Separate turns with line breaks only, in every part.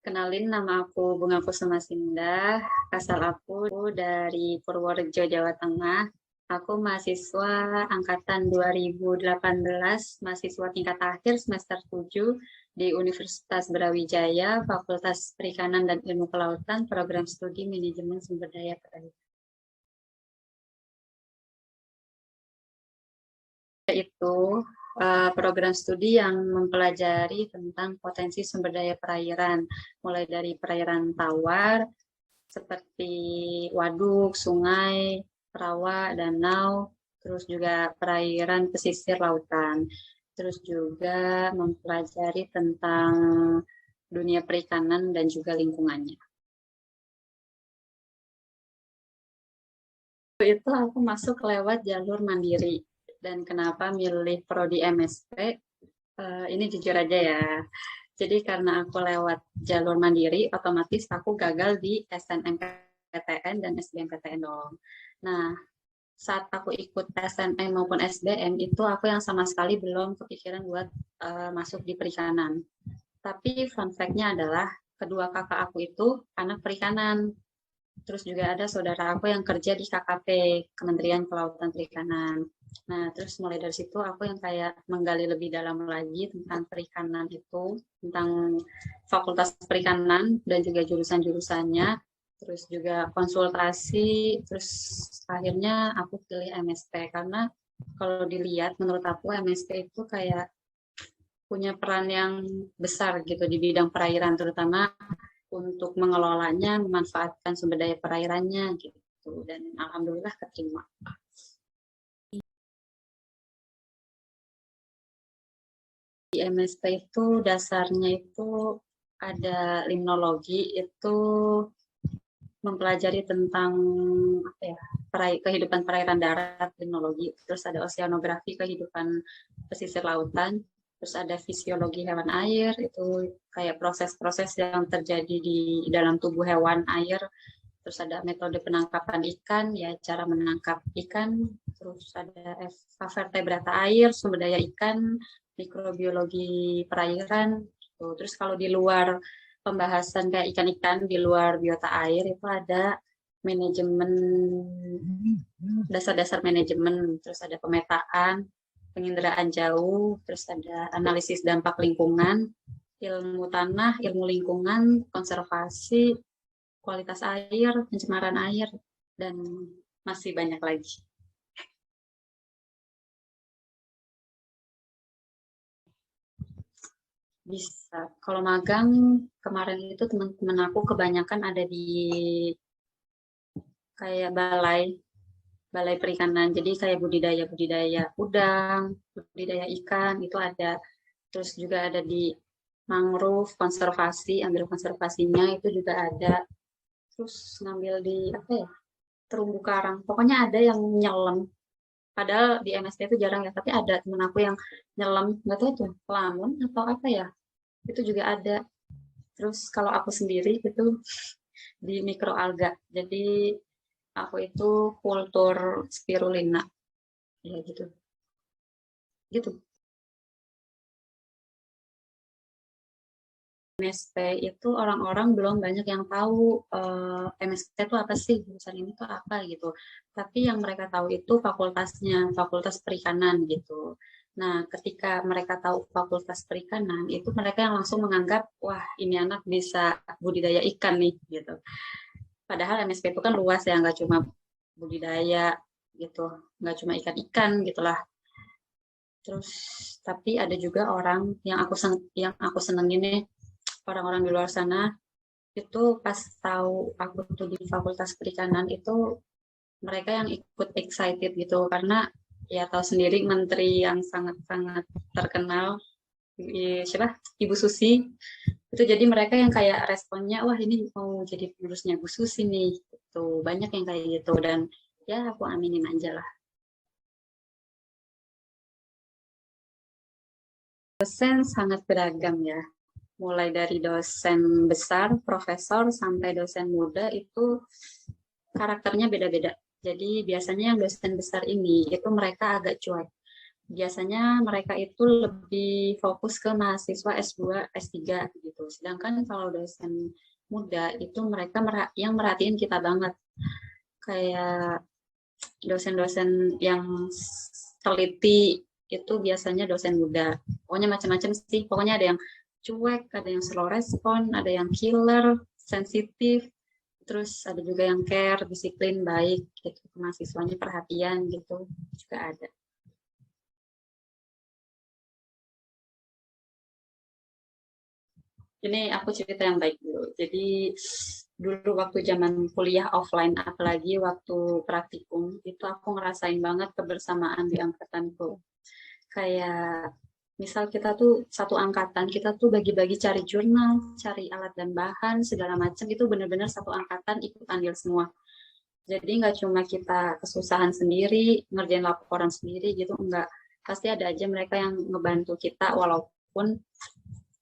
Kenalin, nama aku Bunga Kusuma Sindah, asal aku dari Purworejo, Jawa Tengah. Aku mahasiswa angkatan 2018, mahasiswa tingkat akhir semester 7 di Universitas Brawijaya, Fakultas Perikanan dan Ilmu Kelautan, program studi Manajemen Sumber Daya Perairan. Itu program studi yang mempelajari tentang potensi sumber daya perairan, mulai dari perairan tawar, seperti waduk, sungai, rawa, danau, terus juga perairan pesisir lautan. Terus juga mempelajari tentang dunia perikanan dan juga lingkungannya. Itu aku masuk lewat jalur mandiri. Dan kenapa milih prodi MSP? Ini jujur aja ya. Jadi karena aku lewat jalur mandiri, otomatis aku gagal di SNMPTN dan SBMPTN dong. Nah, saat aku ikut SNM maupun SBM, itu aku yang sama sekali belum kepikiran buat masuk di perikanan. Tapi fun fact-nya adalah, kedua kakak aku itu anak perikanan. Terus juga ada saudara aku yang kerja di KKP, Kementerian Kelautan Perikanan. Nah, terus mulai dari situ aku yang kayak menggali lebih dalam lagi tentang perikanan itu, tentang fakultas perikanan dan juga jurusan-jurusannya, terus juga konsultasi, terus akhirnya aku pilih MSP karena kalau dilihat menurut aku MSP itu kayak punya peran yang besar gitu di bidang perairan, terutama untuk mengelolanya, memanfaatkan sumber daya perairannya gitu, dan alhamdulillah keterima. Di MSP itu dasarnya itu ada limnologi, itu mempelajari tentang apa ya, kehidupan perairan darat, limnologi, terus ada oceanografi, kehidupan pesisir lautan, terus ada fisiologi hewan air, itu kayak proses-proses yang terjadi di dalam tubuh hewan air, terus ada metode penangkapan ikan, ya cara menangkap ikan, terus ada vertebrata air, sumber daya ikan, mikrobiologi perairan. Terus kalau di luar pembahasan kayak ikan-ikan di luar biota air itu ada manajemen, dasar-dasar manajemen, terus ada pemetaan, penginderaan jauh, terus ada analisis dampak lingkungan, ilmu tanah, ilmu lingkungan, konservasi, kualitas air, pencemaran air, dan masih banyak lagi. Bisa. Kalau magang, kemarin itu teman-teman aku kebanyakan ada di kayak balai perikanan. Jadi kayak budidaya udang, budidaya ikan, itu ada. Terus juga ada di mangrove, konservasi, ambil konservasinya itu juga ada. Terus ngambil di apa ya, terumbu karang. Pokoknya ada yang nyelam. Padahal di MST itu jarang ya, tapi ada temen aku yang nyelam, nggak tahu itu lamun atau apa ya, itu juga ada. Terus kalau aku sendiri itu di mikroalga, jadi aku itu kultur spirulina, ya gitu. Gitu. MSP itu orang-orang belum banyak yang tahu MSP itu apa sih, jurusan ini tuh apa gitu. Tapi yang mereka tahu itu fakultasnya, fakultas perikanan gitu. Nah, ketika mereka tahu fakultas perikanan, itu mereka yang langsung menganggap, wah ini anak bisa budidaya ikan nih gitu. Padahal MSP itu kan luas ya, nggak cuma budidaya gitu, nggak cuma ikan-ikan gitulah. Terus, tapi ada juga orang yang aku senengin nih, orang-orang di luar sana itu pas tahu aku tuh di Fakultas Perikanan itu mereka yang ikut excited gitu karena ya tahu sendiri menteri yang sangat-sangat terkenal, siapa, Ibu Susi, itu jadi mereka yang kayak responnya, wah ini mau jadi penerusnya Bu Susi nih gitu. Banyak yang kayak gitu dan ya aku aminin aja lah. Dosen sangat beragam ya, mulai dari dosen besar, profesor, sampai dosen muda itu karakternya beda-beda. Jadi biasanya yang dosen besar ini itu mereka agak cuek. biasanya mereka itu lebih fokus ke mahasiswa S2, S3 gitu. Sedangkan kalau dosen muda itu mereka yang merhatiin kita banget. Kayak dosen-dosen yang teliti itu biasanya dosen muda. Pokoknya macam-macam sih. Pokoknya ada yang cuek, ada yang slow respon, ada yang killer, sensitif, terus ada juga yang care, disiplin, baik gitu. Mahasiswanya perhatian gitu juga ada. Ini aku cerita yang baik dulu. Jadi dulu waktu zaman kuliah offline, apalagi waktu praktikum, itu aku ngerasain banget kebersamaan di angkatanku. Kayak misal kita tuh satu angkatan, kita tuh bagi-bagi cari jurnal, cari alat dan bahan, segala macam, itu benar-benar satu angkatan ikut andil semua. Jadi nggak cuma kita kesusahan sendiri, ngerjain laporan sendiri gitu, enggak. Pasti ada aja mereka yang ngebantu kita, walaupun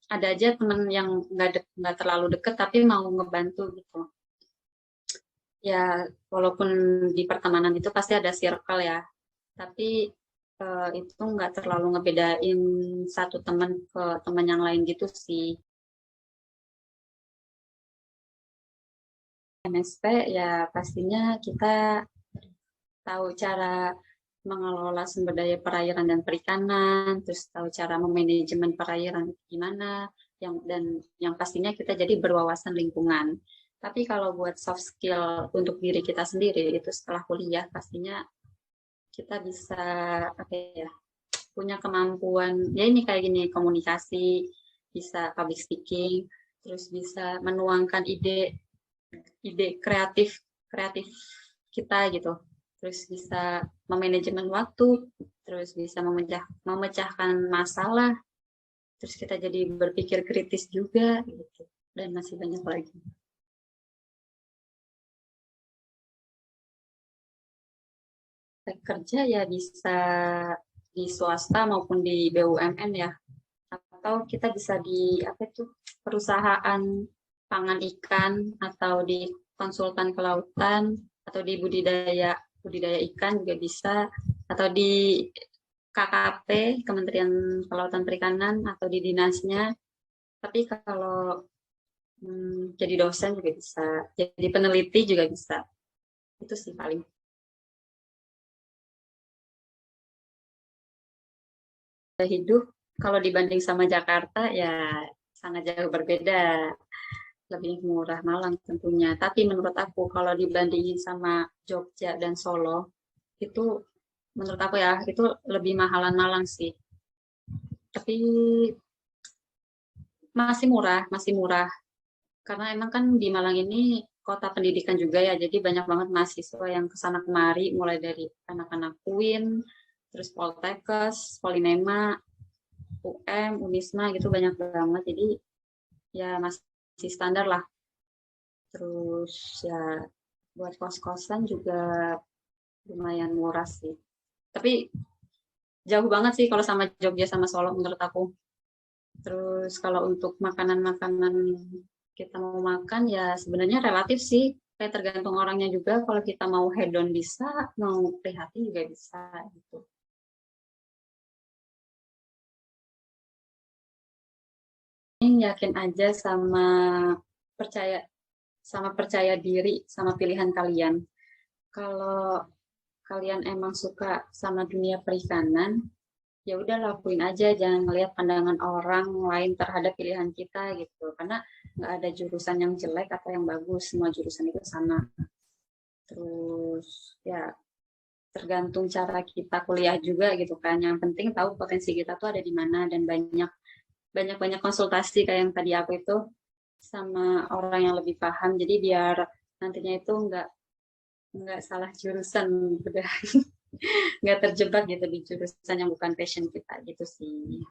ada aja temen yang nggak terlalu deket tapi mau ngebantu gitu. Ya walaupun di pertemanan itu pasti ada circle ya, tapi itu nggak terlalu ngebedain satu teman ke teman yang lain gitu sih. MSP ya pastinya kita tahu cara mengelola sumber daya perairan dan perikanan, terus tahu cara memanajemen perairan gimana, dan yang pastinya kita jadi berwawasan lingkungan. Tapi kalau buat soft skill untuk diri kita sendiri itu setelah kuliah pastinya kita bisa apa ya, punya kemampuan ya ini kayak gini komunikasi, bisa public speaking, terus bisa menuangkan ide ide kreatif kreatif kita gitu, terus bisa memanajemen waktu, terus bisa memecahkan masalah, terus kita jadi berpikir kritis juga gitu, dan masih banyak lagi. Kerja ya bisa di swasta maupun di BUMN ya, atau kita bisa di apa itu perusahaan pangan ikan, atau di konsultan kelautan, atau di budidaya budidaya ikan juga bisa, atau di KKP, Kementerian Kelautan Perikanan, atau di dinasnya. Tapi kalau jadi dosen juga bisa, jadi peneliti juga bisa. Itu sih paling. Hidup kalau dibanding sama Jakarta ya sangat jauh berbeda, lebih murah Malang tentunya. Tapi menurut aku kalau dibandingin sama Jogja dan Solo, itu menurut aku ya itu lebih mahalan Malang sih. Tapi masih murah, masih murah. Karena emang kan di Malang ini kota pendidikan juga ya, jadi banyak banget mahasiswa yang kesana kemari, mulai dari anak-anak UIN, terus Poltekkes, Polinema, UM, Unisma gitu banyak banget. Jadi ya masih standar lah. Terus ya buat kos-kosan juga lumayan murah sih. Tapi jauh banget sih kalau sama Jogja sama Solo menurut aku. Terus kalau untuk makanan-makanan kita mau makan ya sebenarnya relatif sih. Kayak tergantung orangnya juga. Kalau kita mau hedon bisa, mau prihatin juga bisa gitu. Ini yakin aja percaya percaya diri sama pilihan kalian. Kalau kalian emang suka sama dunia perikanan, ya udah lakuin aja, jangan ngelihat pandangan orang lain terhadap pilihan kita gitu, karena nggak ada jurusan yang jelek atau yang bagus, semua jurusan itu sama. Terus ya tergantung cara kita kuliah juga gitu kan, yang penting tahu potensi kita tuh ada di mana, dan banyak banyak banyak konsultasi kayak yang tadi aku itu sama orang yang lebih paham, jadi biar nantinya itu nggak salah jurusan, udah nggak terjebak gitu di jurusan yang bukan passion kita gitu sih.